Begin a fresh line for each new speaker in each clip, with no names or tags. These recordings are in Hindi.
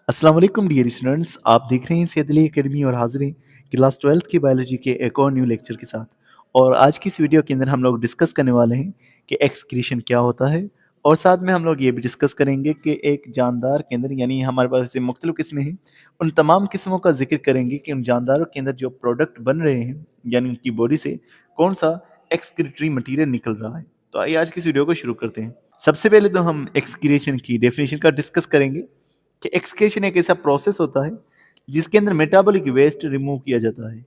अस्सलाम वालेकुम डियर स्टूडेंट्स, आप देख रहे हैं सेहत एकेडमी और हाजिर हैं क्लास 12th की बायोलॉजी के एक और न्यू लेक्चर के साथ। और आज की इस वीडियो के अंदर हम लोग डिस्कस करने वाले हैं कि एक्सक्रीशन क्या होता है। और साथ में हम लोग ये भी डिस्कस करेंगे कि एक जानदार के अंदर यानी हमारे पास ऐसे मुख्तलिफ किस्में हैं, उन तमाम किस्मों का जिक्र करेंगे कि उन जानदारों के अंदर जो प्रोडक्ट बन रहे हैं यानी उनकी बॉडी से कौन सा एक्सक्रीटरी मटीरियल निकल रहा है। तो आइए आज की इस वीडियो को शुरू करते हैं। सबसे पहले तो हम एक्सक्रीशन की डेफिनेशन का डिस्कस करेंगे कि एक्सक्रीशन एक ऐसा प्रोसेस होता है जिसके अंदर मेटाबॉलिक वेस्ट रिमूव किया जाता है।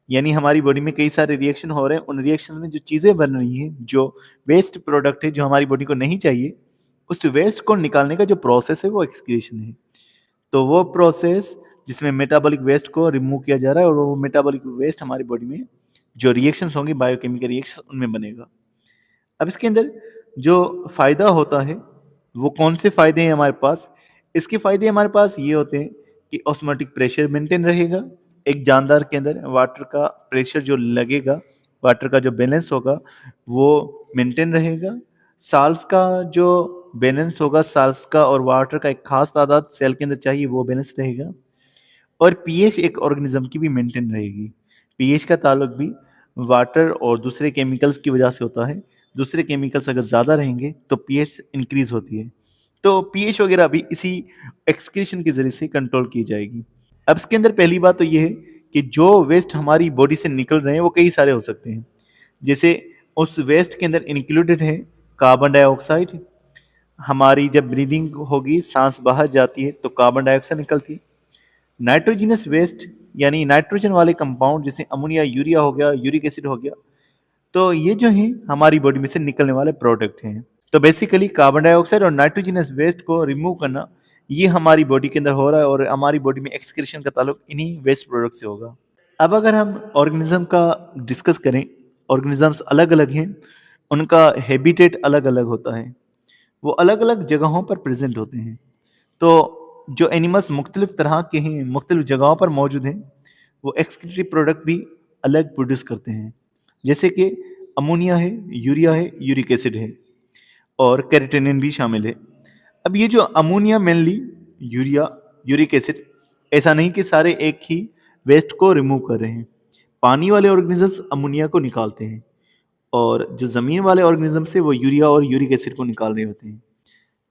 यानी हमारी बॉडी में कई सारे रिएक्शन हो रहे हैं, उन रिएक्शंस में जो चीज़ें बन रही हैं, जो वेस्ट प्रोडक्ट है जो हमारी बॉडी को नहीं चाहिए, उस वेस्ट को निकालने का जो प्रोसेस है वो एक्सक्रीशन है। तो वो प्रोसेस जिसमें मेटाबॉलिक वेस्ट को रिमूव किया जा रहा है और वो मेटाबॉलिक वेस्ट हमारी बॉडी में जो रिएक्शंस होंगे बायोकेमिकल रिएक्शन उनमें बनेगा। अब इसके अंदर जो फ़ायदा होता है वो कौन से फ़ायदे हैं हमारे पास? इसके फ़ायदे हमारे पास ये होते हैं कि ऑस्मोटिक प्रेशर मेंटेन रहेगा। एक जानदार के अंदर वाटर का प्रेशर जो लगेगा, वाटर का जो बैलेंस होगा वो मेंटेन रहेगा। साल्स का जो बैलेंस होगा, साल्स का और वाटर का एक ख़ास तादाद सेल के अंदर चाहिए वो बैलेंस रहेगा। और पीएच एक ऑर्गेनिज्म की भी मेंटेन रहेगी। पीएच का ताल्लुक भी वाटर और दूसरे केमिकल्स की वजह से होता है। दूसरे केमिकल्स अगर ज़्यादा रहेंगे तो पीएच इंक्रीज होती है। तो पीएच वगैरह भी इसी एक्सक्रीशन के ज़रिए से कंट्रोल की जाएगी। अब इसके अंदर पहली बात तो ये है कि जो वेस्ट हमारी बॉडी से निकल रहे हैं वो कई सारे हो सकते हैं। जैसे उस वेस्ट के अंदर इंक्लूडेड है कार्बन डाइऑक्साइड। हमारी जब ब्रीदिंग होगी, साँस बाहर जाती है तो कार्बन डाइऑक्साइड निकलती है। नाइट्रोजनस वेस्ट यानी नाइट्रोजन वाले कंपाउंड जैसे अमोनिया, यूरिया हो गया, यूरिक एसिड हो गया, तो ये जो है हमारी बॉडी में से निकलने वाले प्रोडक्ट हैं। तो बेसिकली कार्बन डाइऑक्साइड और नाइट्रोजनस वेस्ट को रिमूव करना ये हमारी बॉडी के अंदर हो रहा है और हमारी बॉडी में एक्सक्रीशन का ताल्लुक इन्हीं वेस्ट प्रोडक्ट से होगा। अब अगर हम ऑर्गेनिज्म का डिस्कस करें, ऑर्गेनिजम्स अलग अलग हैं, उनका हैबिटेट अलग अलग होता है, वो अलग अलग जगहों पर प्रेजेंट होते हैं। तो जो एनिमल्स मुख्तलिफ तरह के हैं, मुख्तलिफ जगहों पर मौजूद हैं, वो एक्सक्रीटरी प्रोडक्ट भी अलग प्रोड्यूस करते हैं। जैसे कि अमोनिया है, यूरिया है, यूरिक एसिड है और कैरेटिनिन भी शामिल है। अब ये जो ammonia mainly, urea, uric acid, ऐसा नहीं कि सारे एक ही वेस्ट को रिमूव कर रहे हैं। पानी वाले ऑर्गेनिजम्स अमोनिया को निकालते हैं और जो ज़मीन वाले ऑर्गेनिज्म से वो यूरिया और यूरिक एसिड को निकाल रहे होते हैं।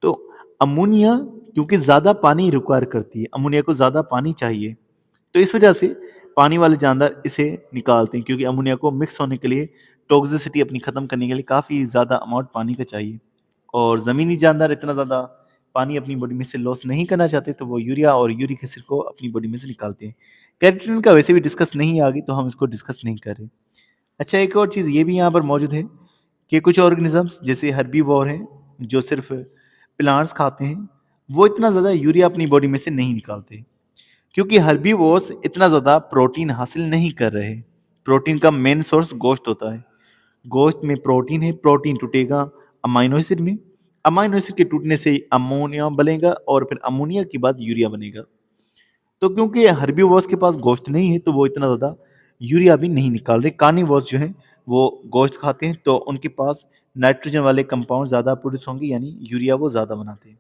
तो अमोनिया क्योंकि ज़्यादा पानी रिक्वायर करती है, अमोनिया को ज़्यादा पानी चाहिए, तो इस वजह से पानी वाले जानदार इसे निकालते हैं क्योंकि अमोनिया को मिक्स होने के लिए, टॉक्सिसिटी अपनी ख़त्म करने के लिए काफ़ी ज़्यादा अमाउंट पानी का चाहिए। और ज़मीनी जानदार इतना ज़्यादा पानी अपनी बॉडी में से लॉस नहीं करना चाहते, तो वो यूरिया और यूरिक एसिड को अपनी बॉडी में से निकालते हैं। कैरेटिन का वैसे भी डिस्कस नहीं आगे, तो हम इसको डिस्कस नहीं कर रहे। अच्छा, एक और चीज़ ये भी यहाँ पर मौजूद है कि कुछ ऑर्गेनिजम्स जैसे हर्बीवोर हैं, जो सिर्फ प्लांट्स खाते हैं, वो इतना ज़्यादा यूरिया अपनी बॉडी में से नहीं निकालते क्योंकि हर्बीवोर्स इतना ज़्यादा प्रोटीन हासिल नहीं कर रहे। प्रोटीन का मेन सोर्स गोश्त होता है। गोश्त में प्रोटीन है, प्रोटीन टूटेगा अमाइनो एसिड में, अमाइनो एसिड के टूटने से अमोनिया बनेगा और फिर अमोनिया के बाद यूरिया बनेगा। तो क्योंकि हर्बीवोर्स के पास गोश्त नहीं है तो वो इतना ज़्यादा यूरिया भी नहीं निकाल रहे। कार्निवोर्स जो हैं वो गोश्त खाते हैं तो उनके पास नाइट्रोजन वाले कंपाउंड ज़्यादा प्रोड्यूस होंगे यानी यूरिया वो ज़्यादा बनाते हैं।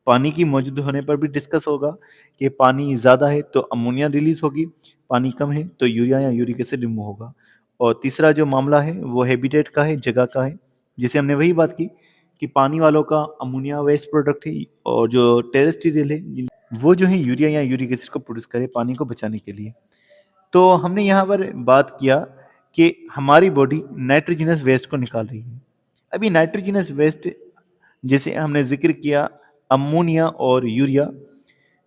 पानी की मौजूद होने पर भी डिस्कस होगा कि पानी ज़्यादा है तो अमोनिया रिलीज़ होगी, पानी कम है तो यूरिया या यूरिक एसिड रिमूव होगा। और तीसरा जो मामला है वो हैबिटेट का है, जगह का है। जैसे हमने वही बात की कि पानी वालों का अमोनिया वेस्ट प्रोडक्ट है और जो टेरेस्ट्रियल है वो जो है यूरिया या यूरिक एसिड को प्रोड्यूस करे पानी को बचाने के लिए। तो हमने यहाँ पर बात किया कि हमारी बॉडी नाइट्रोजनस वेस्ट को निकाल रही है। अभी नाइट्रोजनस वेस्ट जैसे हमने ज़िक्र किया, अमोनिया और यूरिया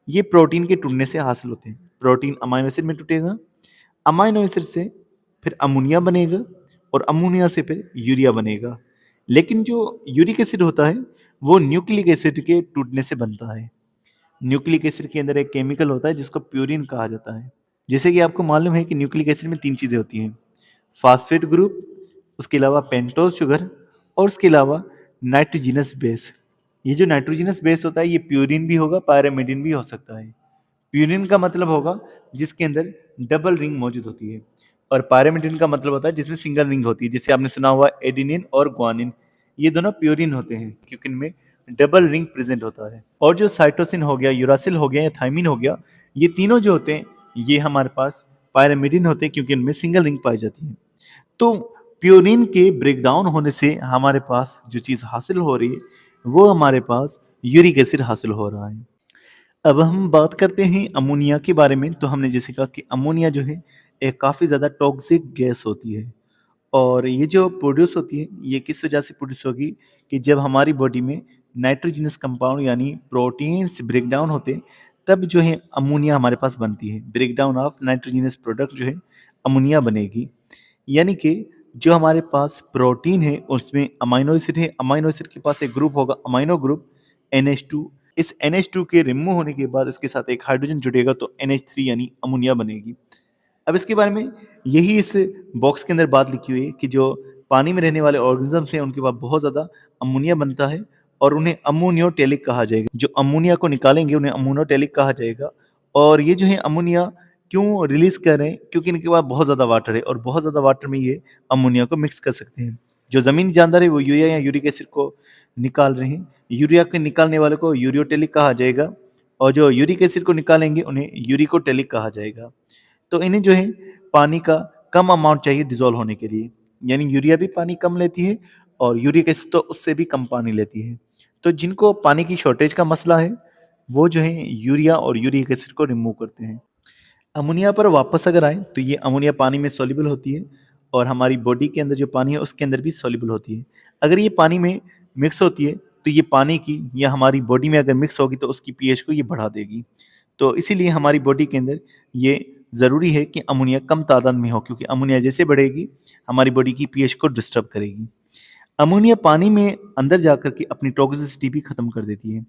ये प्रोटीन के टूटने से हासिल होते हैं। प्रोटीन अमाइनो एसिड में टूटेगा, अमाइनो एसिड से फिर अमोनिया बनेगा और अमोनिया से फिर यूरिया बनेगा। लेकिन जो यूरिक एसिड होता है वो न्यूक्लिक एसिड के टूटने से बनता है। न्यूक्लिक एसिड के अंदर एक केमिकल होता है जिसको प्यूरिन कहा जाता है। जैसे कि आपको मालूम है कि न्यूक्लिक एसिड में 3 चीज़ें होती हैं, फास्फेट ग्रुप, उसके अलावा पेंटोज शुगर और उसके अलावा नाइट्रोजनस बेस। ये जो नाइट्रोजनस बेस होता है ये प्यूरिन भी होगा, पायरामिडिन भी हो सकता है। प्यूरिन का मतलब होगा जिसके अंदर डबल रिंग मौजूद होती है और पायरामिडिन का मतलब होता है जिसमें सिंगल रिंग होती है। जैसे आपने सुना हुआ एडेनिन और ग्वानिन, ये दोनों प्यूरिन होते हैं क्योंकि इनमें डबल रिंग प्रेजेंट होता है। और जो साइटोसिन हो गया, यूरासिल हो गया या थायमिन हो गया, ये तीनों जो होते हैं ये हमारे पास पायरिमिडिन होते हैं क्योंकि इनमें सिंगल रिंग पाई जाती है। तो प्यूरिन के ब्रेकडाउन होने से हमारे पास जो चीज़ हासिल हो रही है वो हमारे पास यूरिक एसिड हासिल हो रहा है। अब हम बात करते हैं अमोनिया के बारे में। तो हमने जैसे कहा कि अमोनिया जो है एक काफ़ी ज़्यादा टॉक्सिक गैस होती है और ये जो प्रोड्यूस होती है ये किस वजह से प्रोड्यूस होगी कि जब हमारी बॉडी में नाइट्रोजनस कंपाउंड यानी प्रोटीन्स ब्रेकडाउन होते हैं तब जो है अमोनिया हमारे पास बनती है। ब्रेकडाउन ऑफ नाइट्रोजनस प्रोडक्ट जो है अमोनिया बनेगी। यानी कि जो हमारे पास प्रोटीन है उसमें अमाइनो एसिड है, अमाइनो एसिड के पास एक ग्रुप होगा अमाइनो ग्रुप NH2। इस NH2 के रिमूव होने के बाद इसके साथ एक हाइड्रोजन जुड़ेगा तो NH3 यानी अमोनिया बनेगी। अब इसके बारे में यही इस बॉक्स के अंदर बात लिखी हुई है कि जो पानी में रहने वाले ऑर्गेनिजम्स हैं उनके पास बहुत ज़्यादा अमोनिया बनता है और उन्हें अमोनियोटेलिक कहा जाएगा। जो अमोनिया को निकालेंगे उन्हें अमोनियोटेलिक कहा जाएगा। और ये जो है अमोनिया क्यों रिलीज कर रहे हैं? क्योंकि इनके पास बहुत ज़्यादा वाटर है और बहुत ज़्यादा वाटर में ये अमोनिया को मिक्स कर सकते हैं। जो ज़मीनी जानदार है वो यूरिया या यूरिक एसिड को निकाल रहे हैं। यूरिया के निकालने वाले को यूरियोटेलिक कहा जाएगा और जो यूरिक एसिड को निकालेंगे उन्हें यूरिकोटेलिक कहा जाएगा। तो इन्हें जो है पानी का कम अमाउंट चाहिए डिज़ोल्व होने के लिए। यानी यूरिया भी पानी कम लेती है और यूरिक एसिड तो उससे भी कम पानी लेती है। तो जिनको पानी की शॉर्टेज का मसला है वो जो है यूरिया और यूरिक एसिड को रिमूव करते हैं। अमोनिया पर वापस अगर आएँ तो ये अमोनिया पानी में सॉल्युबल होती है और हमारी बॉडी के अंदर जो पानी है उसके अंदर भी सॉल्युबल होती है। अगर ये पानी में मिक्स होती है तो ये पानी की या हमारी बॉडी में अगर मिक्स होगी तो उसकी पीएच को ये बढ़ा देगी। तो इसीलिए हमारी बॉडी के अंदर ये ज़रूरी है कि अमोनिया कम तादाद में हो क्योंकि अमोनिया जैसे बढ़ेगी हमारी बॉडी की पीएच को डिस्टर्ब करेगी। अमोनिया पानी में अंदर जाकर के अपनी टॉक्सिसिटी भी खत्म कर देती है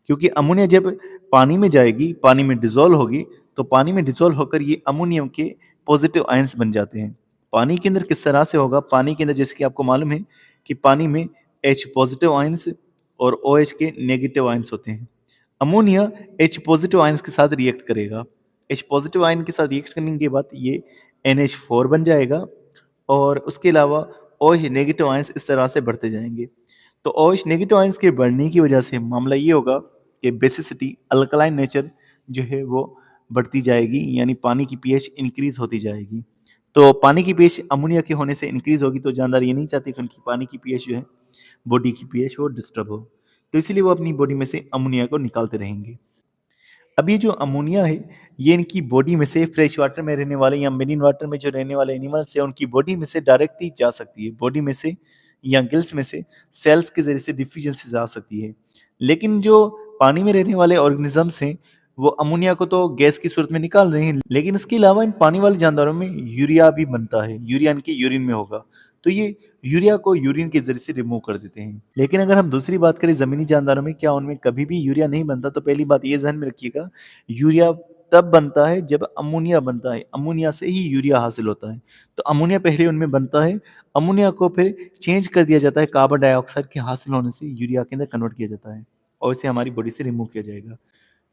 क्योंकि अमोनिया जब पानी में जाएगी, पानी में डिज़ोल्व होगी, तो पानी में डिज़ोल्व होकर ये अमोनियम के पॉजिटिव आयन्स बन जाते हैं। पानी के अंदर किस तरह से होगा? पानी के अंदर जैसे कि आपको मालूम है कि पानी में H पॉजिटिव आयन्स और OH के नेगेटिव आयन्स होते हैं। अमोनिया H पॉजिटिव आयन्स के साथ रिएक्ट करेगा। H पॉजिटिव आयन के साथ रिएक्ट करने के बाद ये NH4 बन जाएगा और उसके अलावा OH नेगेटिव आयन्स इस तरह से बढ़ते जाएंगे। तो OH नेगेटिव आयन्स के बढ़ने की वजह से मामला ये होगा कि बेसिसिटी अल्कलाइन नेचर जो है वो बढ़ती जाएगी यानी पानी की पीएच इंक्रीज होती जाएगी। तो पानी की पीएच अमोनिया के होने से इंक्रीज होगी तो जानदार ये नहीं चाहते कि उनकी पानी की पीएच जो है बॉडी की पीएच वो डिस्टर्ब हो। तो इसीलिए वो अपनी बॉडी में से अमोनिया को निकालते रहेंगे। अब ये जो अमोनिया है ये इनकी बॉडी में से फ्रेश वाटर में रहने वाले या मेरीन वाटर में जो रहने वाले एनिमल्स है उनकी बॉडी में से डायरेक्टली जा सकती है। बॉडी में से या गिल्स में से सेल्स के ज़रिए से डिफ्यूजन से जा सकती है। लेकिन जो पानी में रहने वाले ऑर्गेनिजम्स हैं वो अमोनिया को तो गैस की सूरत में निकाल रहे हैं लेकिन इसके अलावा इन पानी वाले जानदारों में यूरिया भी बनता है। यूरिया इनके यूरिन में होगा तो ये यूरिया को यूरिन के ज़रिए से रिमूव कर देते हैं। लेकिन अगर हम दूसरी बात करें ज़मीनी जानदारों में, क्या उनमें कभी भी यूरिया नहीं बनता? तो पहली बात ये ज़हन में रखिएगा, यूरिया तब बनता है जब अमोनिया बनता है, अमोनिया से ही यूरिया हासिल होता है। तो अमोनिया पहले उनमें बनता है, अमोनिया को फिर चेंज कर दिया जाता है, कार्बन डाइऑक्साइड के हासिल होने से यूरिया के अंदर कन्वर्ट किया जाता है और इसे हमारी बॉडी से रिमूव किया जाएगा।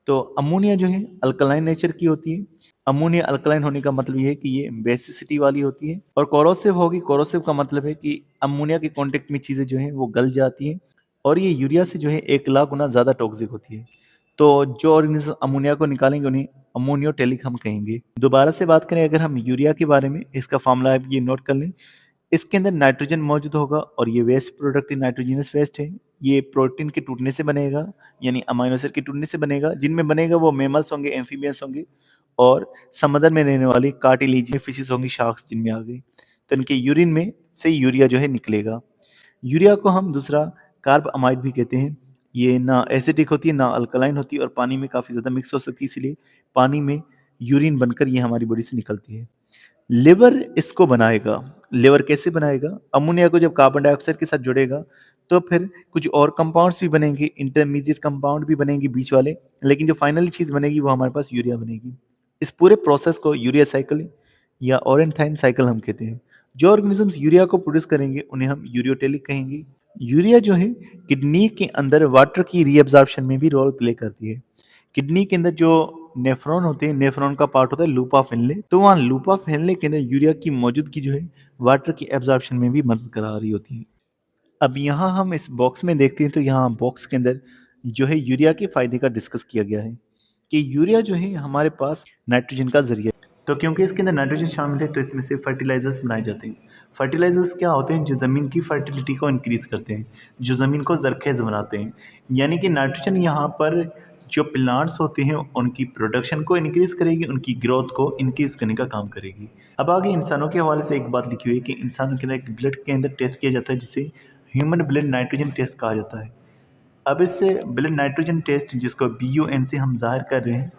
तो अमोनिया जो है अल्कलाइन नेचर की होती है। अमोनिया अल्कलाइन होने का मतलब ये है कि ये बेसिसिटी वाली होती है और कोरोसिव होगी। कोरोसिव का मतलब है कि अमोनिया के कांटेक्ट में चीज़ें जो हैं वो गल जाती हैं और ये यूरिया से जो है 1 लाख गुना ज़्यादा टॉक्सिक होती है। तो जो ऑर्गेनिज्म अमोनिया को निकालेंगे उन्हें अमोनियोटेलिक हम कहेंगे। दोबारा से बात करें अगर हम यूरिया के बारे में, इसका फार्मूला आप ये नोट कर लें। इसके अंदर नाइट्रोजन मौजूद होगा और ये वेस्ट प्रोडक्ट नाइट्रोजनस वेस्ट है। ये प्रोटीन के टूटने से बनेगा यानी अमाइनो एसिड के टूटने से बनेगा। जिनमें बनेगा वो मैमल्स होंगे, एम्फीबियंस होंगे और समुद्र में रहने वाली कार्टिलेजियस फिशेस होंगी, शार्क्स जिनमें आ गई। तो इनके यूरिन में से यूरिया जो है निकलेगा। यूरिया को हम दूसरा कार्ब अमाइड भी कहते हैं। ये ना एसिडिक होती है ना अल्कलाइन होती है और पानी में काफ़ी ज़्यादा मिक्स हो सकती है, इसलिए पानी में यूरिन बनकर ये हमारी बॉडी से निकलती है। लिवर इसको बनाएगा। लिवर कैसे बनाएगा? अमोनिया को जब कार्बन डाइऑक्साइड के साथ जुड़ेगा तो फिर कुछ और कंपाउंड्स भी बनेंगे, इंटरमीडिएट कंपाउंड भी बनेंगे बीच वाले, लेकिन जो फाइनली चीज़ बनेगी वो हमारे पास यूरिया बनेगी। इस पूरे प्रोसेस को यूरिया साइकिल या ऑरेंथाइन साइकिल हम कहते हैं। जो ऑर्गेनिजम्स यूरिया को प्रोड्यूस करेंगे उन्हें हम यूरियोटेलिक कहेंगे। यूरिया जो है किडनी के अंदर वाटर की रीअब्जॉर्प्शन में भी रोल प्ले करती है। किडनी के अंदर जो नेफ्रॉन होते हैं, नेफ्रॉन का पार्ट होता है लूपा फिनले, तो वहाँ लूपा फिनले के अंदर यूरिया की मौजूदगी जो है वाटर की एब्जॉर्प्शन में भी मदद करा रही होती है। अब यहाँ हम इस बॉक्स में देखते हैं तो यहाँ बॉक्स के अंदर जो है यूरिया के फायदे का डिस्कस किया गया है कि यूरिया जो है हमारे पास नाइट्रोजन का जरिया है। तो क्योंकि इसके अंदर नाइट्रोजन शामिल है तो इसमें से फर्टिलाइजर्स बनाए जाते हैं। फर्टिलाइजर्स क्या होते हैं? जो ज़मीन की फर्टिलिटी को इंक्रीज़ करते हैं, जो ज़मीन को ज़रख़ेज़ बनाते हैं। यानी कि नाइट्रोजन यहाँ पर जो प्लांट्स होते हैं उनकी प्रोडक्शन को इंक्रीज़ करेगी, उनकी ग्रोथ को इंक्रीज़ करने का काम करेगी। अब आगे इंसानों के हवाले से एक बात लिखी हुई है कि इंसानों के अंदर एक ब्लड के अंदर टेस्ट किया जाता है जिसे ह्यूमन ब्लड नाइट्रोजन टेस्ट कहा जाता है। अब इस ब्लड नाइट्रोजन टेस्ट जिसको BUN से हम ज़ाहिर कर रहे हैं,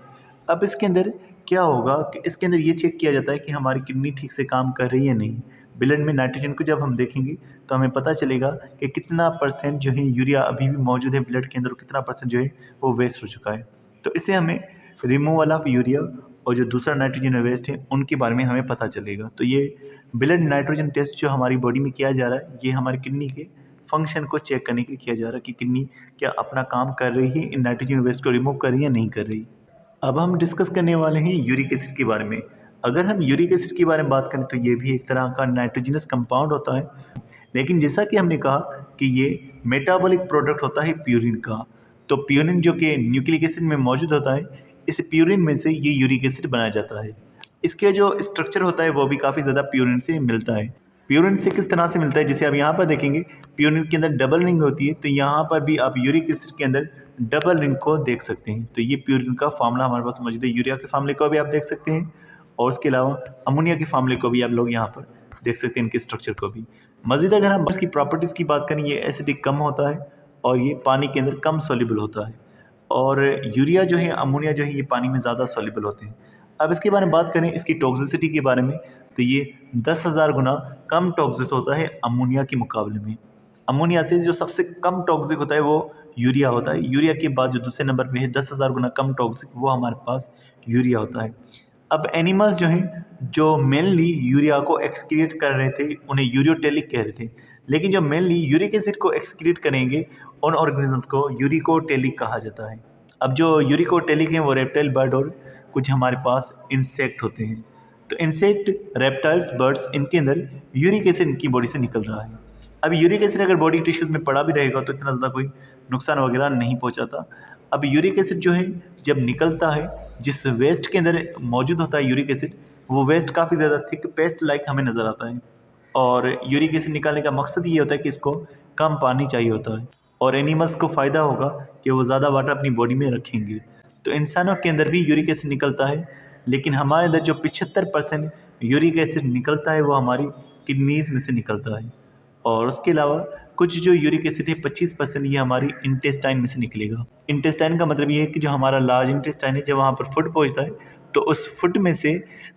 अब इसके अंदर क्या होगा कि इसके अंदर ये चेक किया जाता है कि हमारी किडनी ठीक से काम कर रही है या नहीं। ब्लड में नाइट्रोजन को जब हम देखेंगे तो हमें पता चलेगा कि कितना परसेंट जो है यूरिया अभी भी मौजूद है ब्लड के अंदर और कितना परसेंट जो है वो वेस्ट हो चुका है। तो इससे हमें रिमूवल ऑफ यूरिया और जो दूसरा नाइट्रोजन वेस्ट है उनके बारे में हमें पता चलेगा। तो ये ब्लड नाइट्रोजन टेस्ट जो हमारी बॉडी में किया जा रहा है ये हमारी किडनी के फंक्शन को चेक करने के लिए किया जा रहा है कि किडनी क्या अपना काम कर रही है, इन नाइट्रोजन वेस्ट को रिमूव कर रही है या नहीं कर रही। अब हम डिस्कस करने वाले हैं यूरिक एसिड के बारे में। अगर हम यूरिक एसिड के बारे में बात करें तो ये भी एक तरह का नाइट्रोजनस कंपाउंड होता है, लेकिन जैसा कि हमने कहा कि ये मेटाबॉलिक प्रोडक्ट होता है प्यूरिन का। तो प्यूरिन जो कि न्यूक्लिक एसिड में मौजूद होता है, इस प्यूरिन में से ये यूरिक एसिड बनाया जाता है। इसके जो स्ट्रक्चर होता है वो भी काफ़ी ज़्यादा प्यूरिन से मिलता है। प्यूरिन से किस तरह से मिलता है, जैसे आप यहाँ पर देखेंगे प्यूरिन के अंदर डबल रिंग होती है, तो यहाँ पर भी आप यूरिक एसिड के अंदर डबल रिंग को देख सकते हैं। तो ये प्यूरिन का फार्मूला हमारे पास मौजूद है। यूरिया के फार्मूले को भी आप देख सकते हैं और उसके अलावा अमोनिया के फार्मूले को भी आप लोग यहाँ पर देख सकते हैं, इनके स्ट्रक्चर को भी। मज़ीद अगर हम इसकी प्रॉपर्टीज़ की बात करें, ये एसिडिक कम होता है और ये पानी के अंदर कम सोल्यूबल होता है, और यूरिया जो है, अमोनिया जो है, ये पानी में ज़्यादा सोल्यूबल होते हैं। अब इसके बारे में बात करें इसकी टॉक्सिसिटी के बारे में, तो ये 10,000 गुना कम टॉक्सिक होता है अमोनिया के मुकाबले में। अमोनिया से जो सबसे कम टॉक्सिक होता है वो यूरिया होता है। यूरिया के बाद जो दूसरे नंबर पे है 10,000 गुना कम टॉक्सिक, वो हमारे पास यूरिया होता है। अब एनिमल्स जो हैं, जो मेनली यूरिया को एक्सक्रीट कर रहे थे उन्हें यूरियोटेलिक कह रहे थे, लेकिन जो मेनली यूरिक एसिड को एक्सक्रीट करेंगे उन ऑर्गेनिज्म को यूरिकोटेलिक कहा जाता है। अब जो यूरिकोटेलिक हैं वो रेप्टाइल, बर्ड और कुछ हमारे पास इंसेक्ट होते हैं। तो इंसेक्ट, रेप्टाइल्स, बर्ड्स, इनके अंदर यूरिक एसिड इनकी बॉडी से निकल रहा है। अब यूरिक एसिड अगर बॉडी टिश्यूज़ में पड़ा भी रहेगा तो इतना ज़्यादा कोई नुकसान वगैरह नहीं पहुंचाता। अब यूरिक एसिड जो है जब निकलता है, जिस वेस्ट के अंदर मौजूद होता है यूरिक एसिड, वो वेस्ट काफ़ी ज़्यादा थिक पेस्ट लाइक हमें नज़र आता है। और यूरिक एसिड निकालने का मकसद ये होता है कि इसको कम पानी चाहिए होता है और एनिमल्स को फ़ायदा होगा कि वो ज़्यादा वाटर अपनी बॉडी में रखेंगे। तो इंसानों के अंदर भी यूरिक एसिड निकलता है, लेकिन हमारे अंदर जो 75% यूरिक एसिड निकलता है वो हमारी किडनीज़ में से निकलता है, और उसके अलावा कुछ जो यूरिक एसिड है 25% ये हमारी इंटेस्टाइन में से निकलेगा। इंटेस्टाइन का मतलब ये है कि जो हमारा लार्ज इंटेस्टाइन है, जब वहाँ पर फूड पहुँचता है तो उस फूड में से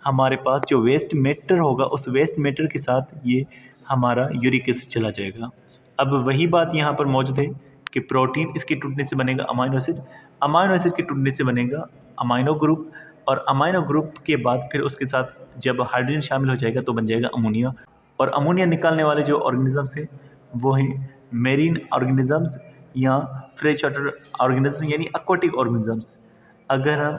हमारे पास जो वेस्ट मैटर होगा, उस वेस्ट मैटर के साथ ये हमारा यूरिक एसिड चला जाएगा। अब वही बात यहाँ पर मौजूद है कि प्रोटीन, इसके टूटने से बनेगा अमाइनो एसिड, अमाइनो एसिड के टूटने से बनेगा अमाइनो ग्रुप, और अमाइनो ग्रुप के बाद फिर उसके साथ जब हाइड्रोजन शामिल हो जाएगा तो बन जाएगा अमोनिया। और अमोनिया निकालने वाले जो ऑर्गेनिजम्स हैं वो हैं मेरीन ऑर्गेनिजम्स या फ्रेश वाटर ऑर्गेनिज्म, यानी एक्वाटिक ऑर्गेनिजम्स। अगर हम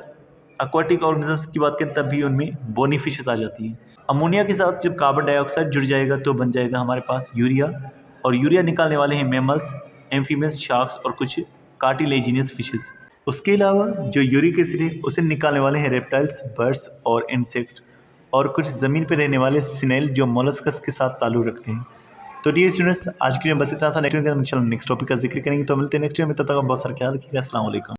एक्वाटिक ऑर्गेनिजम्स की बात करें तब भी उनमें बोनी फिशेस आ जाती हैं। अमोनिया के साथ जब कार्बन डाइऑक्साइड जुड़ जाएगा तो बन जाएगा हमारे पास यूरिया, और यूरिया निकालने वाले हैं मैमल्स, एम्फीबियंस, शार्क्स और कुछ कार्टिलेजिनियस फिशेस। उसके अलावा जो यूरिक एसिड है उसे निकालने वाले हैं रेप्टाइल्स, बर्ड्स और इंसेक्ट, और कुछ ज़मीन पर रहने वाले स्नेल जो मोलस्कस के साथ ताल्लुक़ रखते हैं। तो डियर स्टूडेंट्स, आज के लिए बस इतना था। नेक्स्ट टॉपिक का जिक्र करेंगे, तो मिलते हैं नेक्स्ट वीडियो में। तब तक आप बहुत सारा ख्याल रखिएगा। अस्सलाम वालेकुम।